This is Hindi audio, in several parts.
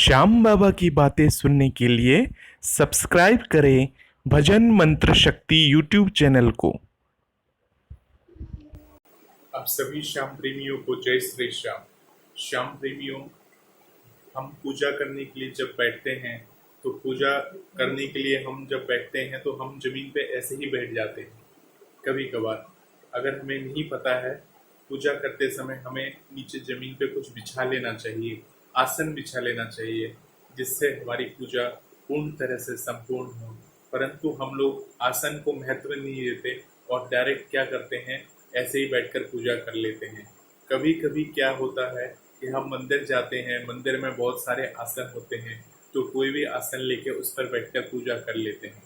श्याम बाबा की बातें सुनने के लिए सब्सक्राइब करें भजन मंत्र शक्ति यूट्यूब चैनल को। अब सभी श्याम प्रेमियों को जय श्री श्याम। श्याम प्रेमियों, हम पूजा करने के लिए जब बैठते हैं तो पूजा करने के लिए हम जब बैठते हैं तो हम जमीन पे ऐसे ही बैठ जाते हैं। कभी कभार अगर हमें नहीं पता है, पूजा करते समय हमें नीचे जमीन पे कुछ बिछा लेना चाहिए, आसन बिछा लेना चाहिए, जिससे हमारी पूजा पूर्ण तरह से संपूर्ण हो। परंतु हम लोग आसन को महत्व नहीं देते और डायरेक्ट क्या करते हैं, ऐसे ही बैठकर पूजा कर लेते हैं। कभी कभी क्या होता है कि हम मंदिर जाते हैं, मंदिर में बहुत सारे आसन होते हैं, तो कोई भी आसन लेके उस पर बैठकर पूजा कर लेते हैं।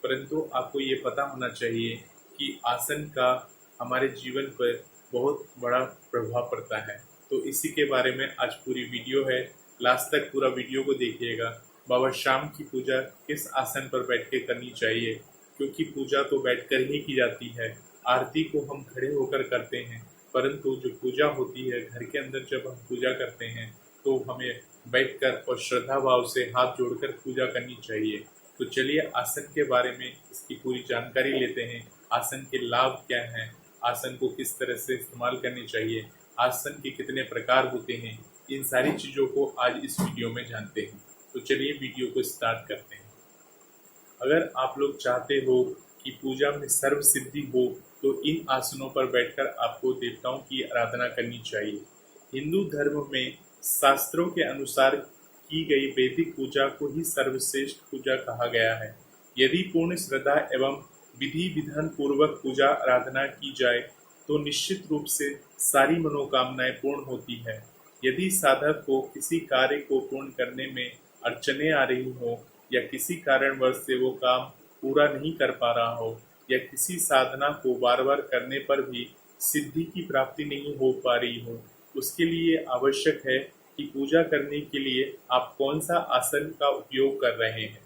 परंतु आपको ये पता होना चाहिए कि आसन का हमारे जीवन पर बहुत बड़ा प्रभाव पड़ता है। तो इसी के बारे में आज पूरी वीडियो है, लास्ट तक पूरा वीडियो को देखिएगा। बाबा श्याम की पूजा किस आसन पर बैठ के करनी चाहिए, क्योंकि पूजा तो बैठकर ही की जाती है। आरती को हम खड़े होकर करते हैं, परंतु जो पूजा होती है घर के अंदर, जब हम पूजा करते हैं तो हमें बैठकर और श्रद्धा भाव से हाथ जोड़कर पूजा करनी चाहिए। तो चलिए आसन के बारे में इसकी पूरी जानकारी लेते हैं। आसन के लाभ क्या हैं, आसन को किस तरह से इस्तेमाल करनी चाहिए, आसन के कितने प्रकार होते हैं, इन सारी चीज़ों को आज इस वीडियो में जानते हैं। तो चलिए वीडियो को स्टार्ट करते हैं। अगर आप लोग चाहते हो कि पूजा में सर्व सिद्धि हो तो इन आसनों पर बैठकर आपको देवताओं की आराधना करनी चाहिए। हिंदू धर्म में शास्त्रों के अनुसार की गई वैदिक पूजा को ही सर्वश्रेष्ठ पूजा कहा गया है। यदि पूर्ण श्रद्धा एवं विधि विधान पूर्वक पूजा आराधना की जाए तो निश्चित रूप से सारी मनोकामनाएं पूर्ण होती है। यदि साधक को किसी कार्य को पूर्ण करने में अड़चने आ रही हो, या किसी कारणवश से वो काम पूरा नहीं कर पा रहा हो, या किसी साधना को बार बार करने पर भी सिद्धि की प्राप्ति नहीं हो पा रही हो, उसके लिए आवश्यक है कि पूजा करने के लिए आप कौन सा आसन का उपयोग कर रहे हैं।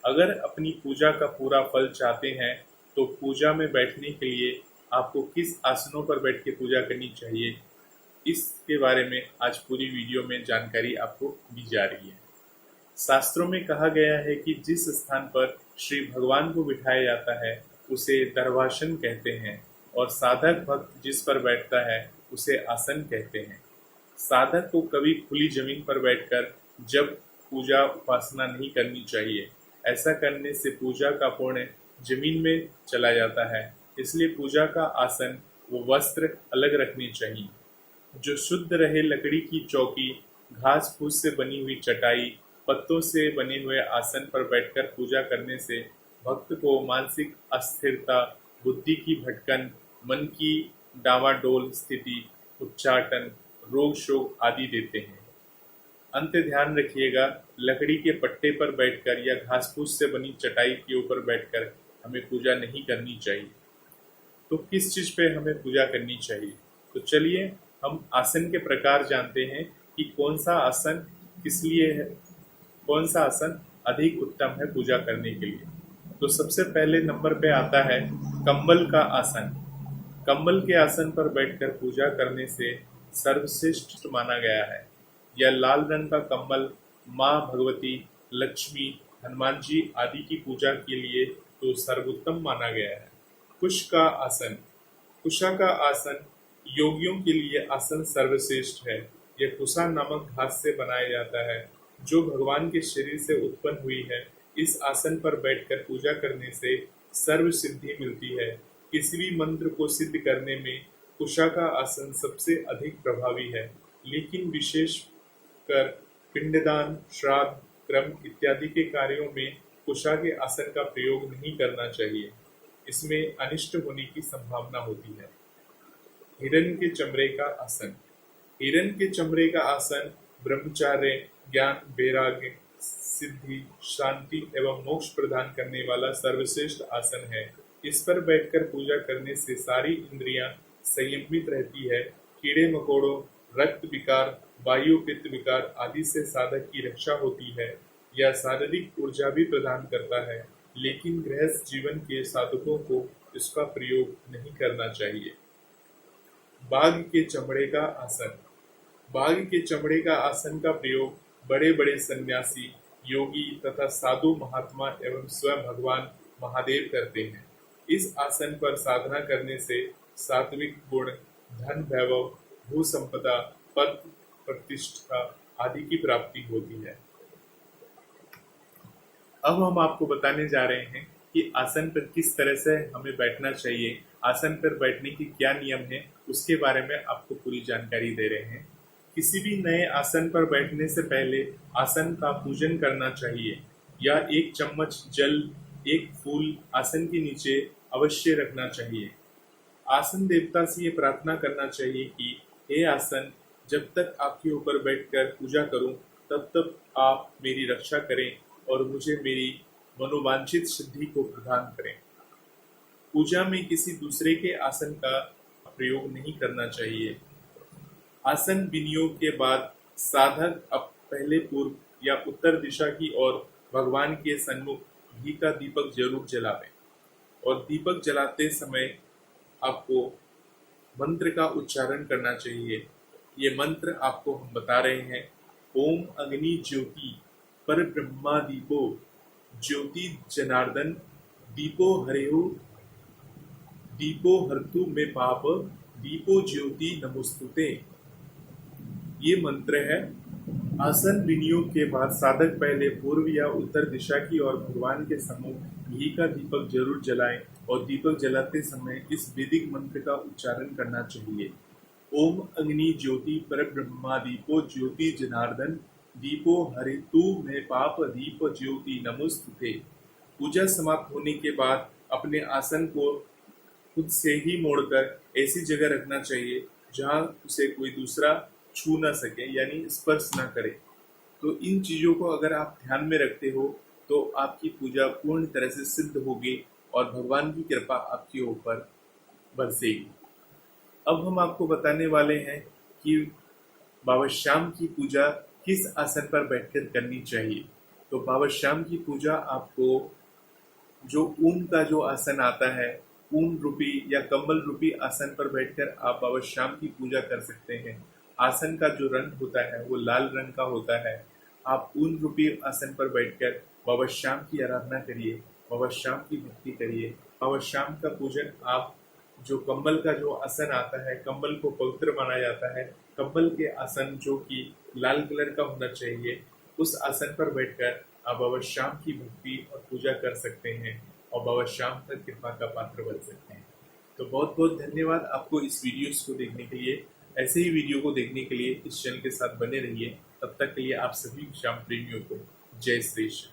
अगर अपनी पूजा का पूरा फल चाहते हैं तो पूजा में बैठने के लिए आपको किस आसनों पर बैठ के पूजा करनी चाहिए, इसके बारे में आज पूरी वीडियो में जानकारी आपको दी जा रही है। शास्त्रों में कहा गया है कि जिस स्थान पर श्री भगवान को बिठाया जाता है उसे दर्भासन कहते हैं, और साधक भक्त जिस पर बैठता है उसे आसन कहते हैं। साधक को कभी खुली जमीन पर बैठकर जब पूजा उपासना नहीं करनी चाहिए। ऐसा करने से पूजा का पुण्य जमीन में चला जाता है। इसलिए पूजा का आसन व वस्त्र अलग रखने चाहिए। जो शुद्ध रहे लकड़ी की चौकी, घास फूस से बनी हुई चटाई, पत्तों से बने हुए आसन पर बैठकर पूजा करने से भक्त को मानसिक अस्थिरता, बुद्धि की भटकन, मन की डावाडोल स्थिति, उच्चाटन, रोग शोक आदि देते हैं। अंत ध्यान रखिएगा, लकड़ी के पट्टे पर बैठकर या घास फूस से बनी चटाई के ऊपर बैठकर हमें पूजा नहीं करनी चाहिए। तो किस चीज पे हमें पूजा करनी चाहिए, तो चलिए हम आसन के प्रकार जानते हैं कि कौन सा आसन किस लिए है, कौन सा आसन अधिक उत्तम है पूजा करने के लिए। तो सबसे पहले नंबर पे आता है कंबल का आसन। कंबल के आसन पर बैठकर पूजा करने से सर्वश्रेष्ठ माना गया है। यह लाल रंग का कंबल माँ भगवती, लक्ष्मी, हनुमान जी आदि की पूजा के लिए तो सर्वोत्तम माना गया है। कुश का आसन। कुशा का आसन योगियों के लिए आसन सर्वश्रेष्ठ है। यह कुशा नामक घास से बनाया जाता है, जो भगवान के शरीर से उत्पन्न हुई है। इस आसन पर बैठकर पूजा करने से सर्व सिद्धि मिलती है। किसी भी मंत्र को सिद्ध करने में कुशा का आसन सबसे अधिक प्रभावी है, लेकिन विशेष कर पिंडदान, श्राद्ध, क्रम इत्यादि के कार्यों में कुशा के आसन का प्रयोग नहीं करना चाहिए। इसमें अनिष्ट होने की संभावना होती है। हिरण के चमड़े का आसन। हिरण के चमड़े का आसन ब्रह्मचार्य, ज्ञान, वैराग्य, सिद्धि, शांति एवं मोक्ष प्रदान करने वाला सर्वश्रेष्ठ आसन है। इस पर बैठकर पूजा करने से सारी इंद्रियां संयमित रहती है। कीड़े मकोड़ों, रक्त विकार, वायु पित्त विकार आदि से साधक की रक्षा होती है। यह शारीरिक ऊर्जा भी प्रदान करता है, लेकिन गृहस्थ जीवन के साधकों को इसका प्रयोग नहीं करना चाहिए। बाघ के चमड़े का आसन। बाघ के चमड़े का आसन का प्रयोग बड़े बड़े सन्यासी, योगी तथा साधु महात्मा एवं स्वयं भगवान महादेव करते हैं। इस आसन पर साधना करने से सात्विक गुण, धन वैभव, भू संपदा, पद प्रतिष्ठा आदि की प्राप्ति होती है। अब हम आपको बताने जा रहे हैं कि आसन पर किस तरह से हमें बैठना चाहिए, आसन पर बैठने के क्या नियम है, उसके बारे में आपको पूरी जानकारी दे रहे हैं। किसी भी नए आसन पर बैठने से पहले आसन का पूजन करना चाहिए या एक चम्मच जल, एक फूल आसन के नीचे अवश्य रखना चाहिए। आसन देवता से ये प्रार्थना करना चाहिए कि हे आसन, जब तक आपके ऊपर बैठकर पूजा करूं, तब तक आप मेरी रक्षा करें और मुझे मेरी मनोवांछित सिद्धि को प्रदान करें। पूजा में किसी दूसरे के आसन का प्रयोग नहीं करना चाहिए। आसन विनियोग के बाद साधक अब पहले पूर्व या उत्तर दिशा की ओर भगवान के सन्मुख घी का दीपक जरूर जलावे और दीपक जलाते समय आपको मंत्र का उच्चारण करना चाहिए। ये मंत्र आपको हम बता रहे हैं। ओम अग्नि ज्योति पर ब्रह्मा दीपो ज्योति जनार्दन दीपो हरेहु दीपो हरतु में पाप दीपो ज्योति नमोस्तुते। ये मंत्र है। आसन विनियोग के बाद साधक पहले पूर्व या उत्तर दिशा की ओर भगवान के सम्मुख घी का दीपक जरूर जलाएं और दीपक जलाते समय इस वैदिक मंत्र का उच्चारण करना चाहिए। ओम अग्नि ज्योति पर ब्रह्मा दीपो ज्योति जनार्दन दीपो हरितु में पाप दीप ज्योति नमोस्तुते। पूजा समाप्त होने के बाद अपने आसन को खुद से ही मोड़कर ऐसी जगह रखना चाहिए जहां उसे कोई दूसरा छू ना सके, यानी स्पर्श ना करे। तो इन चीजों को अगर आप ध्यान में रखते हो तो आपकी पूजा पूर्ण तरह से सिद्ध होगी और भगवान की कृपा आपके ऊपर बरसेगी। अब हम आपको बताने वाले हैं कि बाबा श्याम की पूजा किस आसन पर बैठकर करनी चाहिए। तो बाबा श्याम की पूजा आपको जो ऊन का जो आसन आता है, ऊन रूपी या कम्बल रूपी आसन पर बैठकर आप बाबा श्याम की पूजा कर सकते हैं। आसन का जो रंग होता है वो लाल रंग का होता है। आप ऊन रूपी आसन पर बैठकर बाबा श्याम की आराधना करिए, बाबा श्याम की भक्ति करिए। बाबा श्याम का पूजन आप जो कंबल का जो आसन आता है, कंबल को पवित्र माना जाता है, कंबल के आसन जो कि लाल कलर का होना चाहिए, उस आसन पर बैठकर आप बाबा श्याम की भक्ति और पूजा कर सकते हैं और बाबा श्याम तक कृपा का पात्र बन सकते हैं। तो बहुत बहुत धन्यवाद आपको इस वीडियोस को देखने के लिए। ऐसे ही वीडियो को देखने के लिए इस चैनल के साथ बने रहिए। तब तक के लिए आप सभी श्याम प्रेमियों को जय श्री श्याम।